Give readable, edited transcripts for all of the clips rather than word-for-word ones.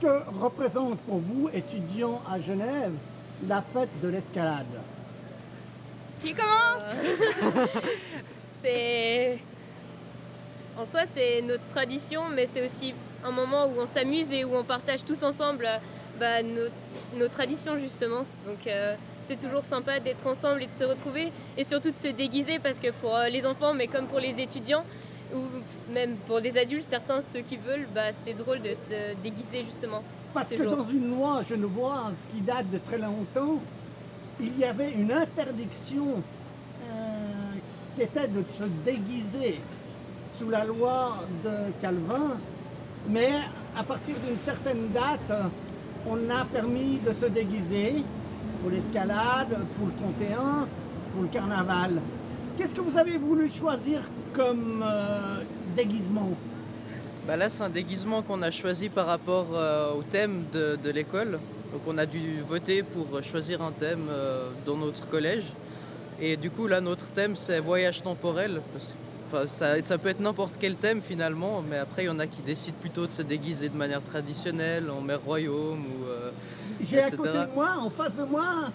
que représente pour vous, étudiants à Genève, la fête de l'escalade? Qui commence? C'est... En soi, c'est notre tradition, mais c'est aussi un moment où on s'amuse et où on partage tous ensemble nos traditions, justement. Donc c'est toujours sympa d'être ensemble et de se retrouver, et surtout de se déguiser, parce que pour les enfants, mais comme pour les étudiants, ou même pour des adultes, certains, ceux qui veulent, c'est drôle de se déguiser, justement. Parce ces que jours. dans une loi genevoise qui date de très longtemps, il y avait une interdiction qui était de se déguiser sous la loi de Calvin, mais à partir d'une certaine date, on a permis de se déguiser pour l'escalade, pour le 31, pour le carnaval. Qu'est-ce que vous avez voulu choisir comme déguisement? Là, c'est un déguisement qu'on a choisi par rapport au thème de l'école. Donc on a dû voter pour choisir un thème dans notre collège. Et du coup, là, notre thème, c'est voyage temporel. Ça peut être n'importe quel thème finalement, mais après, il y en a qui décident plutôt de se déguiser de manière traditionnelle, en mère royaume ou J'ai à etc. côté de moi, en face de moi,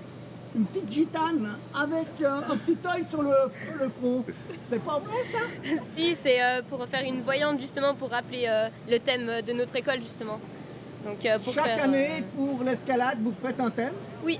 une petite gitane avec un petit œil sur le front. C'est pas vrai ça? Si, c'est pour faire une voyante, justement, pour rappeler le thème de notre école, justement. Donc, pour Chaque faire, année, pour l'escalade, vous faites un thème? Oui,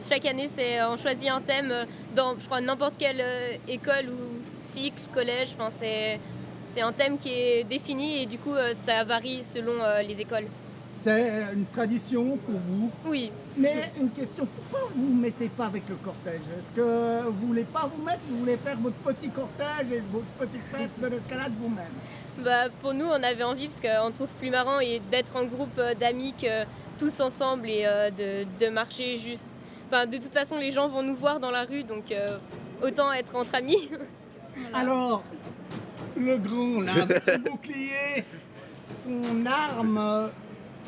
chaque année, on choisit un thème dans, je crois, n'importe quelle école ou cycle, collège. Enfin, c'est un thème qui est défini, et du coup, ça varie selon les écoles. C'est une tradition pour vous. Oui. Mais une question, pourquoi vous ne vous mettez pas avec le cortège? Est-ce que vous voulez pas vous mettre? Vous voulez faire votre petit cortège et votre petite fête de l'escalade vous-même? Pour nous, on avait envie, parce qu'on trouve plus marrant et d'être en groupe d'amis que tous ensemble, et de marcher juste. Enfin, de toute façon, les gens vont nous voir dans la rue, donc autant être entre amis. Voilà. Alors, le grand, là, avec son bouclier, son arme,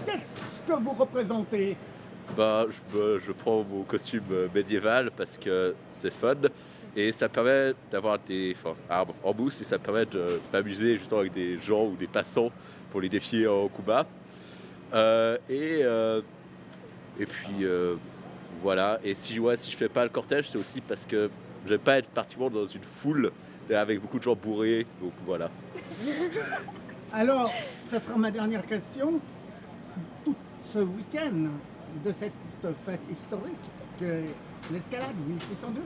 qu'est-ce que vous représentez? Je prends mon costume médiéval parce que c'est fun et ça permet d'avoir des armes en mousse, et ça permet de m'amuser justement avec des gens ou des passants pour les défier en combat. Et puis voilà. Et si je fais pas le cortège, c'est aussi parce que je vais pas être particulièrement dans une foule avec beaucoup de gens bourrés. Donc voilà. Alors, ça sera ma dernière question. Tout ce week-end de cette fête historique que l'escalade 1602,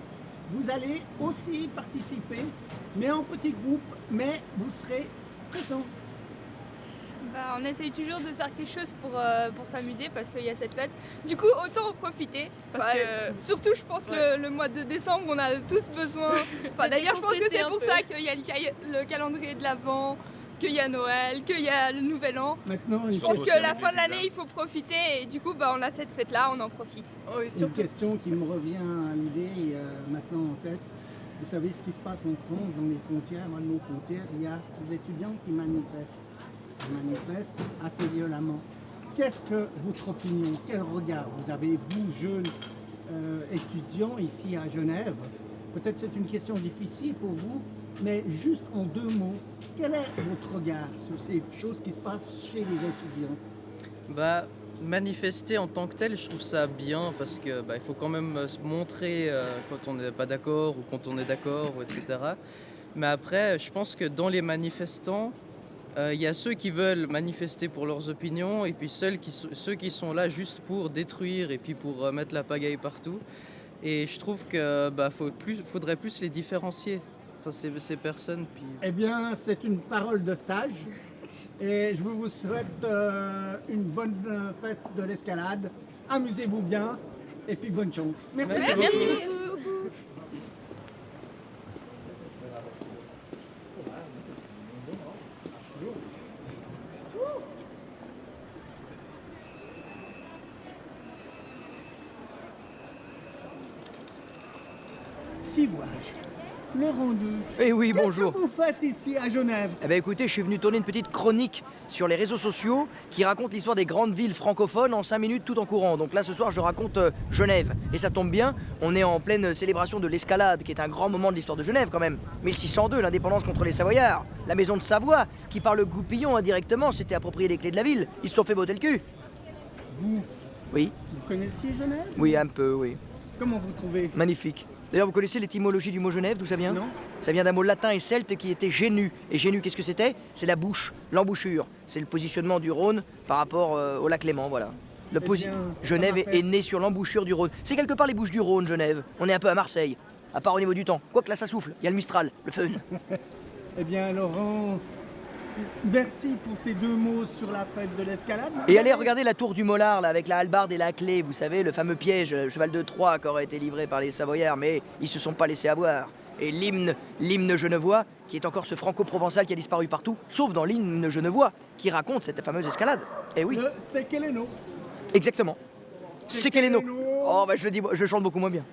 vous allez aussi participer, mais en petit groupe, mais vous serez présents. On essaye toujours de faire quelque chose pour s'amuser, parce qu'il y a cette fête. Du coup, autant en profiter. Parce que, surtout, je pense, le mois de décembre, on a tous besoin. D'ailleurs, je pense que c'est pour ça qu'il y a le calendrier de l'Avent, qu'il y a Noël, qu'il y a le Nouvel An. Maintenant, je pense que la fin de l'année, il faut profiter, et du coup, on a cette fête-là, on en profite. Une question qui me revient à l'idée maintenant en tête. Vous savez ce qui se passe en France, dans les frontières, à nos frontières, il y a des étudiants qui manifestent. Assez violemment. Qu'est-ce que votre opinion, quel regard vous avez, vous, jeunes étudiants ici à Genève? Peut-être c'est une question difficile pour vous, mais juste en 2 mots, quel est votre regard sur ces choses qui se passent chez les étudiants? Manifester en tant que tel, je trouve ça bien, parce que il faut quand même se montrer quand on n'est pas d'accord ou quand on est d'accord, etc. Mais après, je pense que dans les manifestants, il y a ceux qui veulent manifester pour leurs opinions, et puis ceux qui sont là juste pour détruire et puis pour mettre la pagaille partout. Et je trouve que faudrait plus les différencier, ces personnes. Puis... Eh bien, c'est une parole de sage, et je vous souhaite une bonne fête de l'escalade. Amusez-vous bien, et puis bonne chance. Merci beaucoup. Laurent Duc. Eh oui, bonjour. Qu'est-ce que vous faites ici à Genève? Écoutez, je suis venu tourner une petite chronique sur les réseaux sociaux qui raconte l'histoire des grandes villes francophones en 5 minutes tout en courant. Donc là, ce soir, je raconte Genève. Et ça tombe bien, on est en pleine célébration de l'escalade, qui est un grand moment de l'histoire de Genève quand même. 1602, l'indépendance contre les Savoyards. La maison de Savoie, qui par le goupillon indirectement s'était approprié les clés de la ville. Ils se sont fait botter le cul. Vous Oui, connaissiez Genève? oui, un peu, oui. Comment vous trouvez? Magnifique. D'ailleurs, vous connaissez l'étymologie du mot Genève, d'où ça vient? Non? Ça vient d'un mot latin et celte qui était génu. Et génu, qu'est-ce que c'était? C'est la bouche, l'embouchure. C'est le positionnement du Rhône par rapport au lac Léman, voilà. Genève est née sur l'embouchure du Rhône. C'est quelque part les Bouches du Rhône, Genève. On est un peu à Marseille, à part au niveau du temps. Quoique là, ça souffle. Il y a le Mistral, le fun. Eh bien, Laurent, merci pour ces 2 mots sur la fête de l'escalade. Et allez regarder la tour du Mollard, là, avec la hallebarde et la clé, vous savez, le fameux piège, le cheval de Troie qui aurait été livré par les Savoyards, mais ils se sont pas laissés avoir. Et l'hymne genevois, qui est encore ce franco-provençal qui a disparu partout, sauf dans l'hymne genevois, qui raconte cette fameuse escalade. Eh oui. C'est Queleno. Exactement. C'est Queleno. Queleno. Oh, bah je le dis, je chante beaucoup moins bien.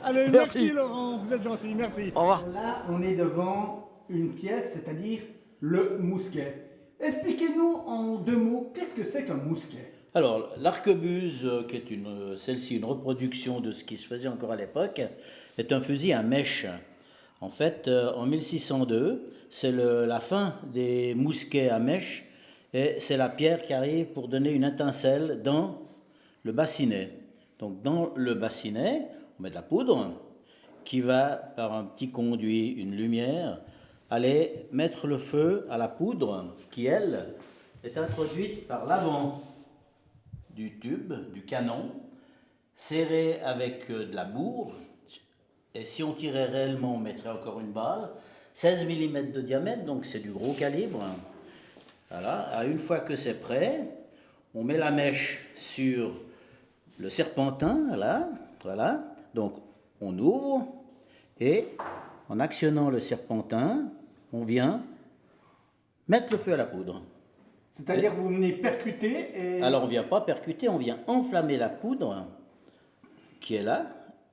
Allez, merci Laurent, vous êtes gentil, merci. Au revoir. Là, on est devant une pièce, c'est-à-dire le mousquet. Expliquez-nous en 2 mots, qu'est-ce que c'est qu'un mousquet? Alors, l'arquebuse, qui est celle-ci une reproduction de ce qui se faisait encore à l'époque, est un fusil à mèche. En fait, en 1602, c'est la fin des mousquets à mèche et c'est la pierre qui arrive pour donner une étincelle dans le bassinet. Donc, dans le bassinet, on met de la poudre qui va, par un petit conduit, une lumière, aller mettre le feu à la poudre qui, elle, est introduite par l'avant du tube, du canon, serré avec de la bourre. Et si on tirait réellement, on mettrait encore une balle. 16 mm de diamètre, donc c'est du gros calibre. Voilà. Une fois que c'est prêt, on met la mèche sur le serpentin, là. Voilà. Donc on ouvre et en actionnant le serpentin, on vient mettre le feu à la poudre. C'est-à-dire que vous venez percuter et... Alors on ne vient pas percuter, on vient enflammer la poudre qui est là,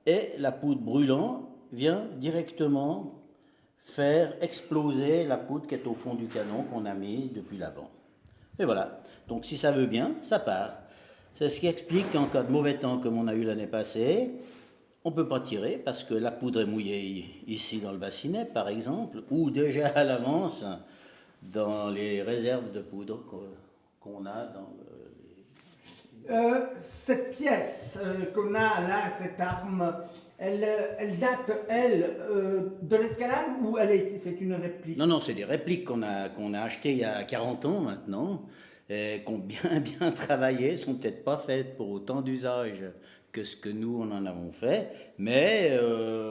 et la poudre brûlant vient directement faire exploser la poudre qui est au fond du canon qu'on a mise depuis l'avant. Et voilà, donc si ça veut bien, ça part. C'est ce qui explique qu'en cas de mauvais temps comme on a eu l'année passée, on ne peut pas tirer parce que la poudre est mouillée ici dans le bassinet par exemple, ou déjà à l'avance dans les réserves de poudre qu'on a dans cette pièce qu'on a là, cette arme, elle date, elle, de l'escalade ou c'est une réplique? Non, c'est des répliques qu'on a achetées il y a 40 ans maintenant, et qui ont bien travaillé, sont peut-être pas faites pour autant d'usage que ce que nous on en avons fait, mais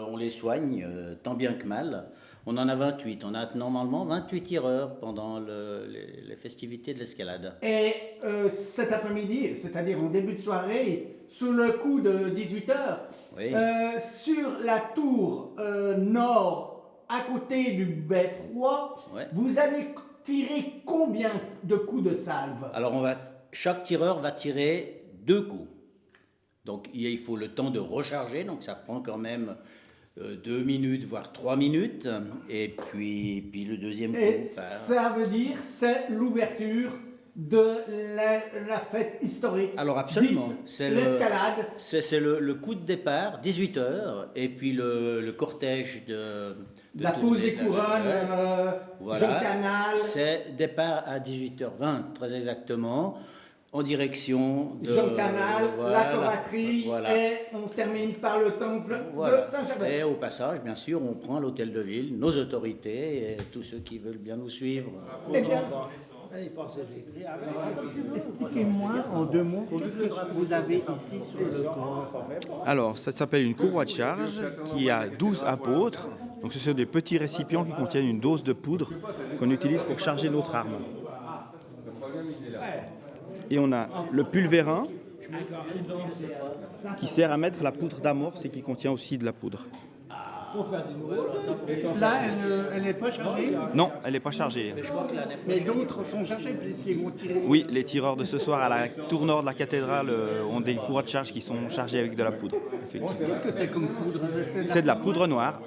on les soigne tant bien que mal. On en a 28, on a normalement 28 tireurs pendant les festivités de l'escalade. Et cet après-midi, c'est-à-dire en début de soirée, sous le coup de 18h, Oui. sur la tour nord, à côté du beffroi, Ouais. vous allez tirer combien de coups de salve? Alors chaque tireur va tirer 2 coups. Donc il faut le temps de recharger, donc ça prend quand même 2 minutes, voire 3 minutes, et puis le deuxième Et coup part. ça veut dire c'est l'ouverture de la fête historique. Alors absolument, dite c'est l'escalade. C'est le coup de départ, 18h, et puis le cortège de La pose des couronnes, voilà. Jean Canal. C'est départ à 18h20, très exactement, en direction de Jean Canal, voilà, la coraterie, voilà. et on termine par le temple Voilà. de Saint-Gervais. Et au passage, bien sûr, on prend l'hôtel de ville, nos autorités et tous ceux qui veulent bien nous suivre. Eh bien, expliquez-moi en 2 mots, qu'est-ce que vous avez ici sur le corps? Alors, ça s'appelle une courroie de charge qui a 12 apôtres. Donc, ce sont des petits récipients qui contiennent une dose de poudre qu'on utilise pour charger notre arme. Et on a le pulvérin qui sert à mettre la poudre d'amorce et qui contient aussi de la poudre. Là, elle n'est pas chargée, Non, elle n'est pas chargée. mais d'autres sont chargés puisqu'ils vont tirer. Oui, les tireurs de ce soir à la tour nord de la cathédrale ont des courroies de charge qui sont chargées avec de la poudre. Effectivement. Qu'est-ce que c'est comme poudre? C'est de la poudre noire.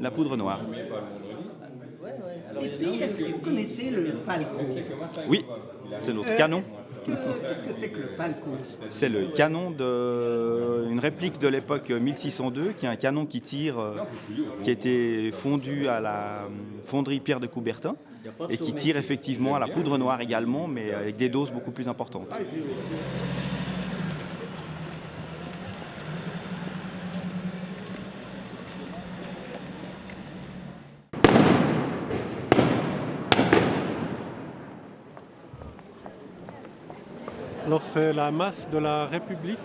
La poudre noire. Et puis, est-ce que vous connaissez le falco? Oui, c'est notre canon. Qu'est-ce que c'est que le falco? C'est le canon d'une réplique de l'époque 1602, qui est un canon qui tire, qui a été fondu à la fonderie Pierre de Coubertin et qui tire effectivement à la poudre noire également, mais avec des doses beaucoup plus importantes. Alors c'est la masse de la République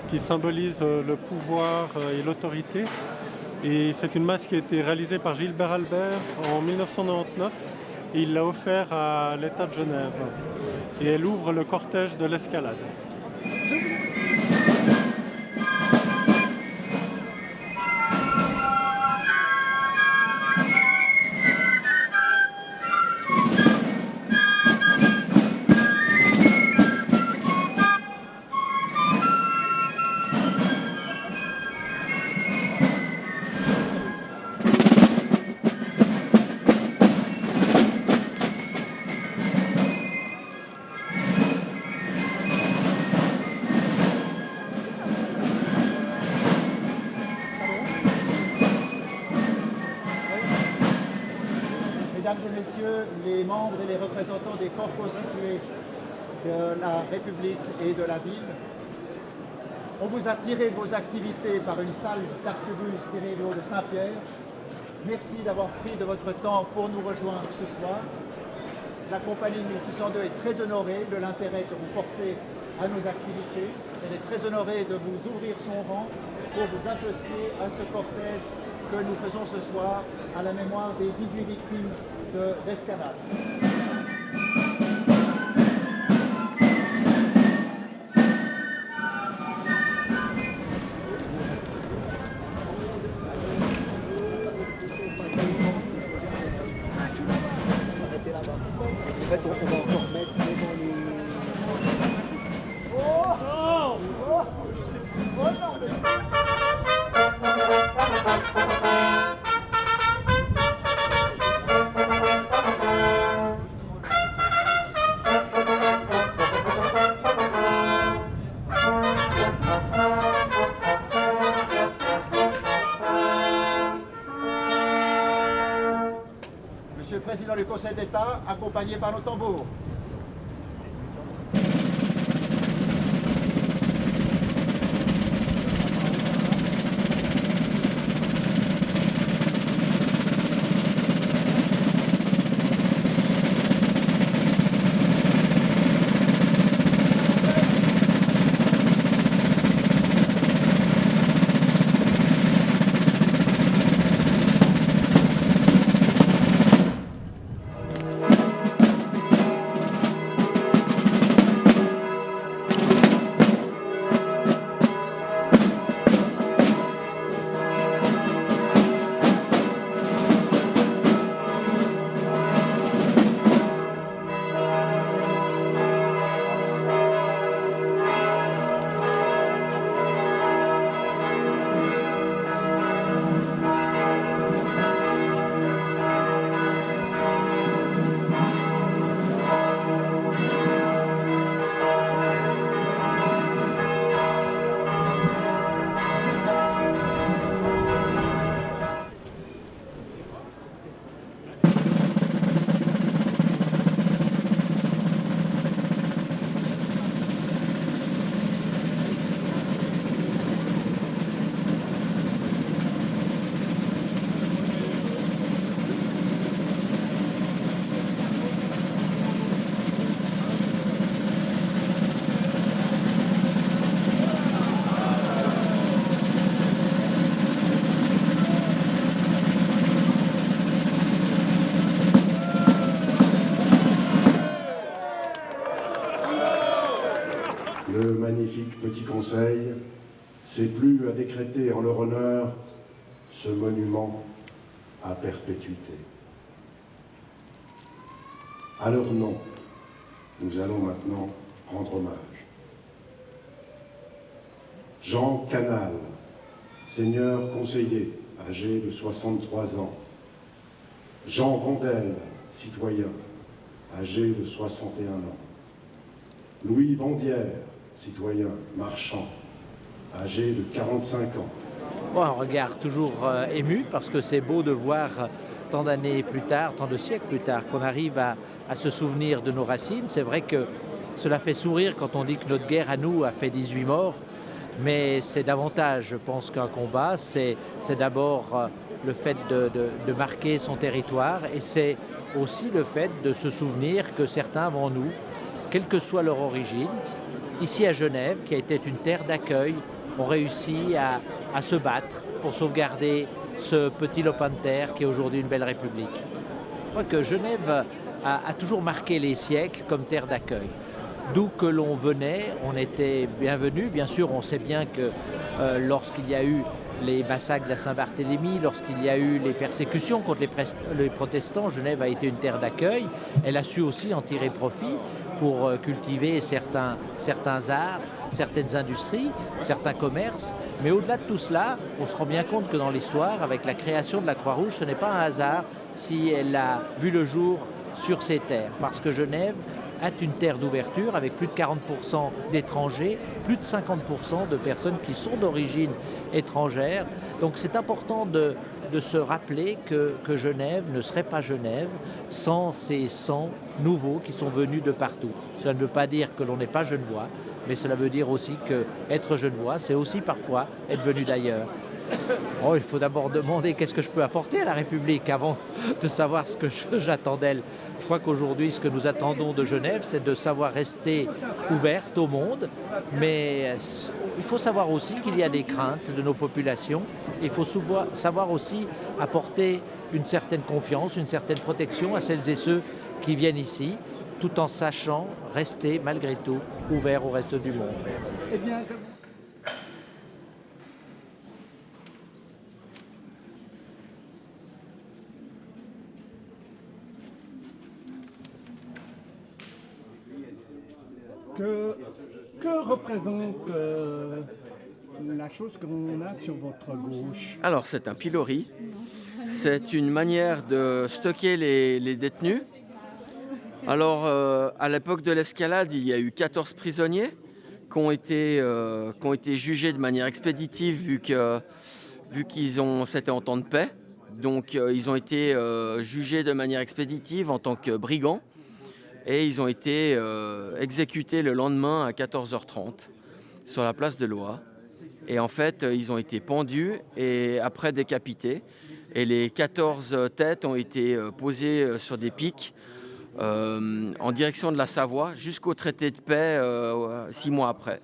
qui symbolise le pouvoir et l'autorité. Et c'est une masse qui a été réalisée par Gilbert Albert en 1999 et il l'a offert à l'État de Genève. Et elle ouvre le cortège de l'escalade. Mesdames et messieurs, les membres et les représentants des corps constitués de la République et de la ville, on vous a tiré de vos activités par une salle d'arquebus tirée du haut de Saint-Pierre. Merci d'avoir pris de votre temps pour nous rejoindre ce soir. La compagnie 1602 est très honorée de l'intérêt que vous portez à nos activités. Elle est très honorée de vous ouvrir son rang pour vous associer à ce cortège que nous faisons ce soir à la mémoire des 18 victimes d'escalade. En fait, on va encore mettre devant les... Monsieur le Président du Conseil d'État, accompagné par nos tambours. Le magnifique Petit Conseil s'est plu à décréter en leur honneur ce monument à perpétuité. À leur nom, nous allons maintenant rendre hommage. Jean Canal, seigneur conseiller, âgé de 63 ans. Jean Vondel, citoyen, âgé de 61 ans. Louis Bandière, citoyen, marchand, âgé de 45 ans. Bon, un regard toujours ému parce que c'est beau de voir tant d'années plus tard, tant de siècles plus tard, qu'on arrive à se souvenir de nos racines. C'est vrai que cela fait sourire quand on dit que notre guerre à nous a fait 18 morts, mais c'est davantage, je pense, qu'un combat. C'est d'abord le fait de marquer son territoire, et c'est aussi le fait de se souvenir que certains avant nous, quelle que soit leur origine, ici à Genève, qui a été une terre d'accueil, ont réussi à se battre pour sauvegarder ce petit lopin de terre qui est aujourd'hui une belle république. Je crois que Genève a toujours marqué les siècles comme terre d'accueil. D'où que l'on venait, on était bienvenu. Bien sûr, on sait bien que lorsqu'il y a eu les massacres de la Saint-Barthélemy, lorsqu'il y a eu les persécutions contre les protestants, Genève a été une terre d'accueil. Elle a su aussi en tirer profit pour cultiver certains arts, certaines industries, certains commerces. Mais au-delà de tout cela, on se rend bien compte que dans l'histoire, avec la création de la Croix-Rouge, ce n'est pas un hasard si elle a vu le jour sur ces terres. Parce que Genève est une terre d'ouverture avec plus de 40% d'étrangers, plus de 50% de personnes qui sont d'origine étrangère. Donc c'est important de se rappeler que Genève ne serait pas Genève sans ces 100 nouveaux qui sont venus de partout. Cela ne veut pas dire que l'on n'est pas genevois, mais cela veut dire aussi qu'être genevois, c'est aussi parfois être venu d'ailleurs. Oh, il faut d'abord demander qu'est-ce que je peux apporter à la République avant de savoir ce que j'attends d'elle. Je crois qu'aujourd'hui, ce que nous attendons de Genève, c'est de savoir rester ouverte au monde, mais il faut savoir aussi qu'il y a des craintes de nos populations. Il faut savoir aussi apporter une certaine confiance, une certaine protection à celles et ceux qui viennent ici, tout en sachant rester malgré tout ouvert au reste du monde. Eh bien, que représente la chose qu'on a sur votre gauche? Alors, c'est un pilori. C'est une manière de stocker les détenus. Alors, à l'époque de l'escalade, il y a eu 14 prisonniers qui ont été jugés de manière expéditive vu c'était en temps de paix. Donc, ils ont été jugés de manière expéditive en tant que brigands. Et ils ont été exécutés le lendemain à 14h30 sur la place de Loire. Et en fait, ils ont été pendus et après décapités. Et les 14 têtes ont été posées sur des pics en direction de la Savoie jusqu'au traité de paix 6 mois après.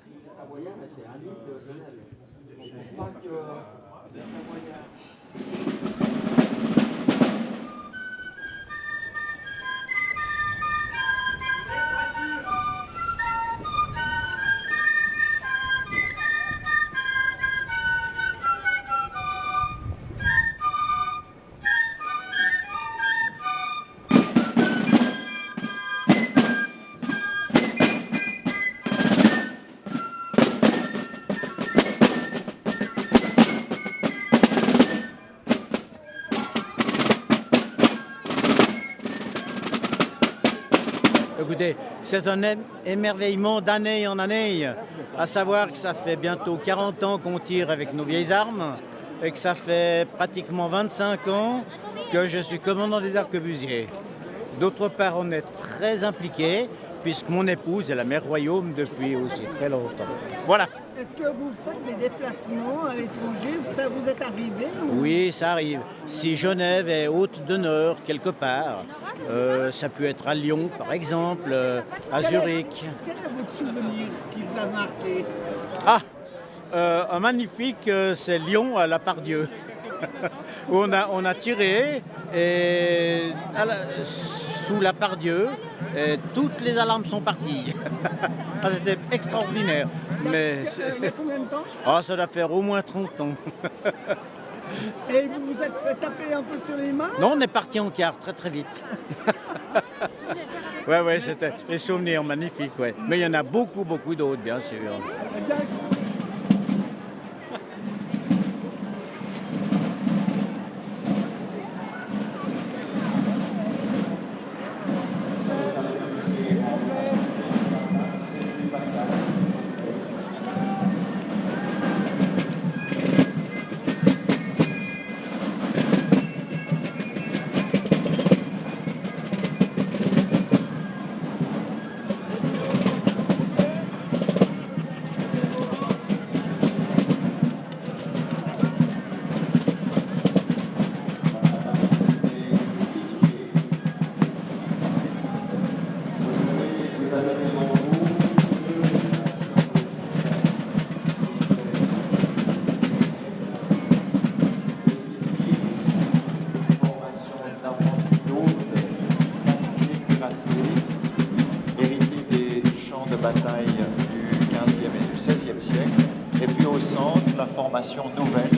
Écoutez, c'est un émerveillement d'année en année, à savoir que ça fait bientôt 40 ans qu'on tire avec nos vieilles armes et que ça fait pratiquement 25 ans que je suis commandant des arquebusiers. D'autre part, on est très impliqués puisque mon épouse est la mère royaume depuis aussi très longtemps. Voilà. Est-ce que vous faites des déplacements à l'étranger? Ça vous est arrivé? Oui, ça arrive. Si Genève est hôte d'honneur quelque part, ça peut être à Lyon par exemple, à Zurich. Quel est votre souvenir qui vous a marqué? Un magnifique, c'est Lyon à la Pardieu. Où on a tiré et sous la Pardieu, et toutes les alarmes sont parties. C'était extraordinaire. Mais combien de temps? Ça doit faire au moins 30 ans. Et vous vous êtes fait taper un peu sur les mains? Non, on est parti en quart très très vite. Ouais, c'était des souvenirs magnifiques. Ouais. Mais il y en a beaucoup d'autres, bien sûr. avez devant vous formation d'infanterie lourde, masquée, cuirassée, héritée des champs de bataille du XVe et du XVIe siècle. Et puis au centre, la formation nouvelle,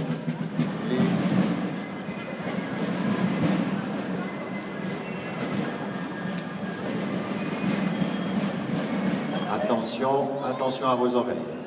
Attention à vos oreilles.